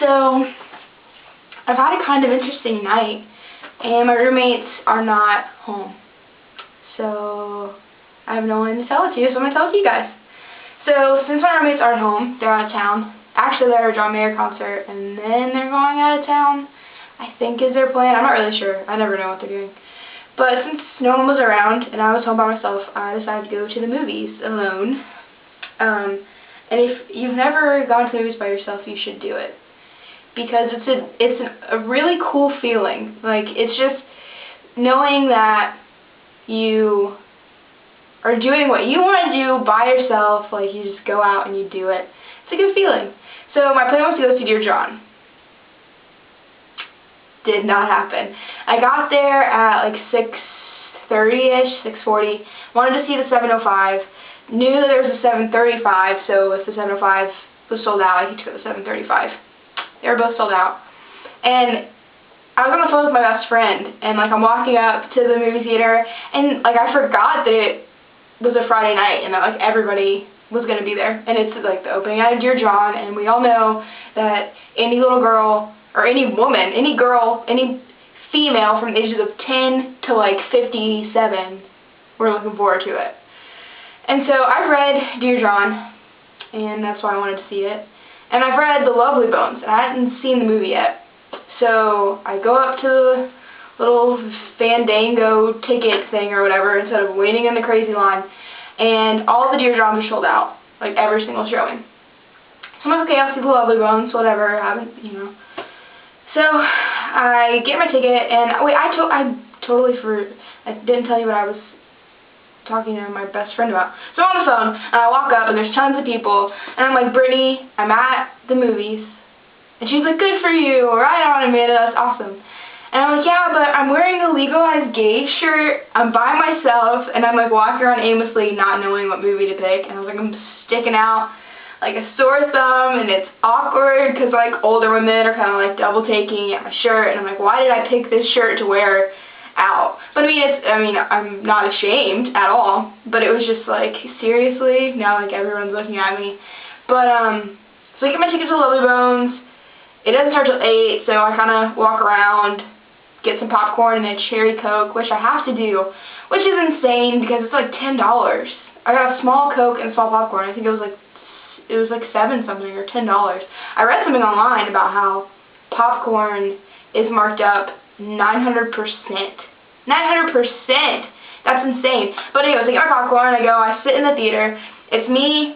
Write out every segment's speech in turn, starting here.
So, I've had a kind of interesting night, and my roommates are not home. So, I have no one to tell it to, so I'm going to tell it to you guys. So, since my roommates aren't home, they're out of town. Actually, they're at a John Mayer concert, and then they're going out of town, I think is their plan. I'm not really sure. I never know what they're doing. But since no one was around, and I was home by myself, I decided to go to the movies alone. And if you've never gone to the movies by yourself, you should do it. Because it's a really cool feeling. Like, it's just knowing that you are doing what you want to do by yourself. Like, you just go out and you do it. It's a good feeling. So my plan was to go see Dear John. Did not happen. I got there at like 6:30ish, 6:40. Wanted to see the 7:05. Knew that there was a 7:35, so if the 7:05 was sold out, I could go to the 7:35. They were both sold out. And I was on the phone with my best friend, and like I'm walking up to the movie theater, and like I forgot that it was a Friday night, and that like everybody was going to be there. And it's like the opening night of Dear John, and we all know that any little girl, or any woman, any girl, any female from the ages of 10 to like 57, we're looking forward to it. And so I've read Dear John, and that's why I wanted to see it. And I've read The Lovely Bones, and I hadn't seen the movie yet. So I go up to the little Fandango ticket thing or whatever instead of waiting in the crazy line, and all the Dear Johns are sold out, like every single showing. So I'm like, okay, I'll see The Lovely Bones, whatever, I haven't, you know. So I get my ticket, and wait, I didn't tell you what I was talking to my best friend about. So I'm on the phone, and I walk up, and there's tons of people, and I'm like, Brittany, I'm at the movies. And she's like, good for you, right on, Amanda, that's awesome. And I'm like, yeah, but I'm wearing a Legalized Gay shirt, I'm by myself, and I'm like walking around aimlessly not knowing what movie to pick, and I was like, I'm sticking out like a sore thumb, and it's awkward because like older women are kind of like double taking at my shirt, and I'm like, why did I pick this shirt to wear out? But I mean, I'm not ashamed at all, but it was just like, seriously, now like everyone's looking at me. But so I get my ticket to Lovely Bones. It doesn't start till 8, so I kind of walk around, get some popcorn and a cherry Coke, which I have to do, which is insane because it's like $10. I got a small Coke and a small popcorn. I think it was like 7 something or $10. I read something online about how popcorn is marked up 900%. 900%! That's insane. But anyways, I get my popcorn, I sit in the theater. It's me.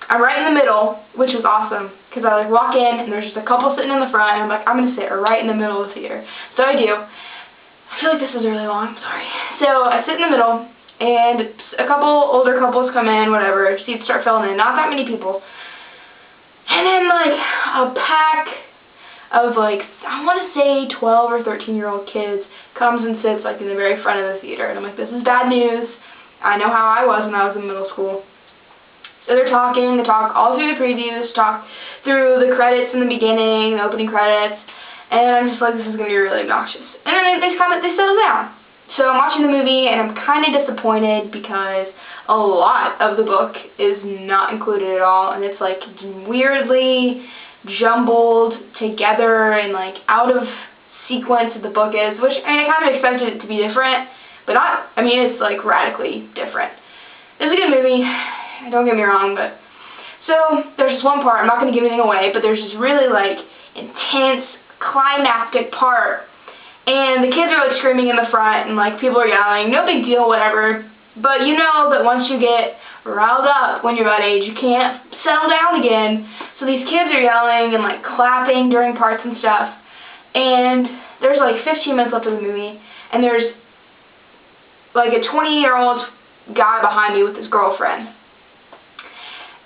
I'm right in the middle, which is awesome, because I like walk in and there's just a couple sitting in the front, and I'm like, I'm going to sit right in the middle of the theater. So I do. I feel like this is really long, I'm sorry. So I sit in the middle, and a couple older couples come in, whatever, seats start filling in, not that many people. And then like a pack of like, I want to say 12 or 13-year-old kids comes and sits like in the very front of the theater. And I'm like, this is bad news. I know how I was when I was in middle school. So they talk all through the previews, talk through the credits in the beginning, the opening credits, and I'm just like, this is going to be really obnoxious. And then they settle down. So I'm watching the movie, and I'm kind of disappointed because a lot of the book is not included at all, and it's like weirdly jumbled together and like out of sequence the book is, which I kind of expected it to be different, but not, I mean, it's like radically different. It's a good movie, don't get me wrong, but so there's this one part, I'm not going to give anything away, but there's this really like intense climactic part, and the kids are like screaming in the front, and like people are yelling, no big deal, whatever, but you know that once you get riled up when you're that age, you can't settle down again. So these kids are yelling and like clapping during parts and stuff, and there's like 15 minutes left of the movie, and there's like a 20-year-old guy behind me with his girlfriend.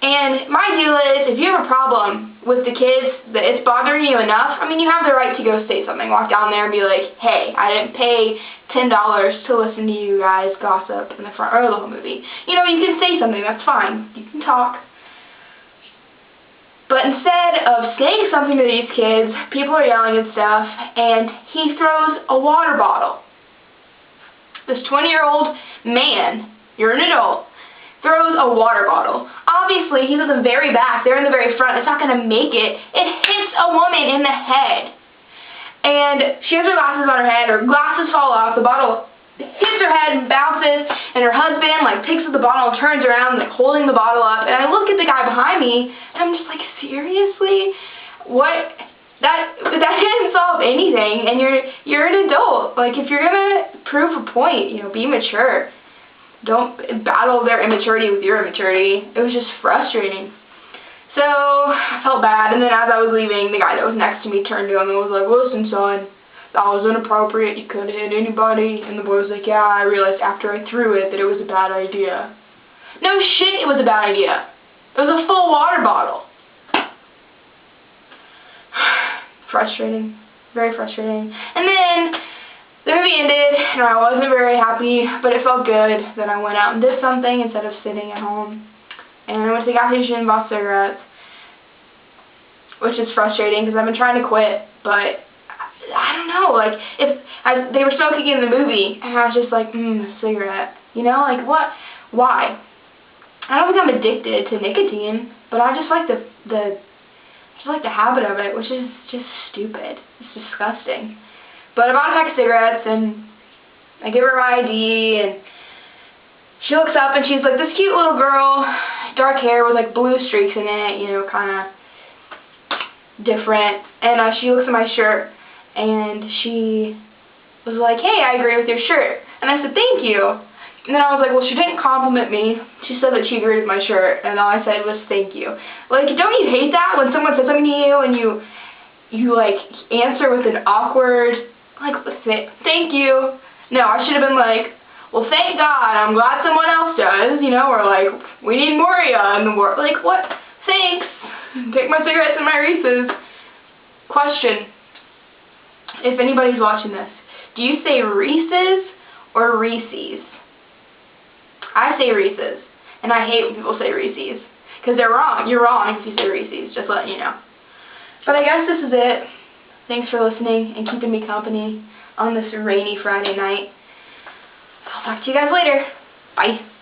And my deal is, if you have a problem with the kids, that it's bothering you enough, I mean, you have the right to go say something. Walk down there and be like, hey, I didn't pay $10 to listen to you guys gossip in the front row of the whole movie. You know, you can say something, that's fine. You can talk. But instead of saying something to these kids, people are yelling and stuff, and he throws a water bottle. This 20-year-old man, you're an adult, throws a water bottle. Obviously, he's at the very back, they're in the very front, it's not going to make it. It hits a woman in the head. And she has her glasses on her head, her glasses fall off, the bottle hits her head and bounces, and her husband, like, picks up the bottle and turns around, like, holding the bottle up, and I look at the guy behind me, and I'm just like, seriously? What? That didn't solve anything, and you're an adult. Like, if you're gonna prove a point, you know, be mature. Don't battle their immaturity with your immaturity. It was just frustrating. So, I felt bad, and then as I was leaving, the guy that was next to me turned to him and was like, listen, son, that was inappropriate, you could have hit anybody. And the boy was like, yeah, I realized after I threw it that it was a bad idea. No shit, it was a bad idea. It was a full water bottle. Frustrating. Very frustrating. And then the movie ended, and I wasn't very happy, but it felt good that I went out and did something instead of sitting at home. And I went to the gas station and bought cigarettes, which is frustrating because I've been trying to quit, but I don't know, like, they were smoking in the movie, and I was just like, cigarette, you know, like, what, why? I don't think I'm addicted to nicotine, but I just like the habit of it, which is just stupid. It's disgusting. But I bought a pack of cigarettes, and I give her my ID, and she looks up, and she's like, this cute little girl, dark hair with, like, blue streaks in it, you know, kind of different. And she looks at my shirt, and she was like, hey, I agree with your shirt. And I said, thank you. And then I was like, well, she didn't compliment me. She said that she agreed with my shirt, and all I said was thank you. Like, don't you hate that when someone says something to you and you like, answer with an awkward, like, thank you? No, I should have been like, well, thank God, I'm glad someone else does, you know, or like, we need more of ya in the world. Like, what? Thanks. Take my cigarettes and my Reese's. Question, if anybody's watching this, do you say Reese's or Reese's? I say Reese's, and I hate when people say Reese's, because they're wrong. You're wrong if you say Reese's, just letting you know. But I guess this is it. Thanks for listening and keeping me company on this rainy Friday night. I'll talk to you guys later. Bye.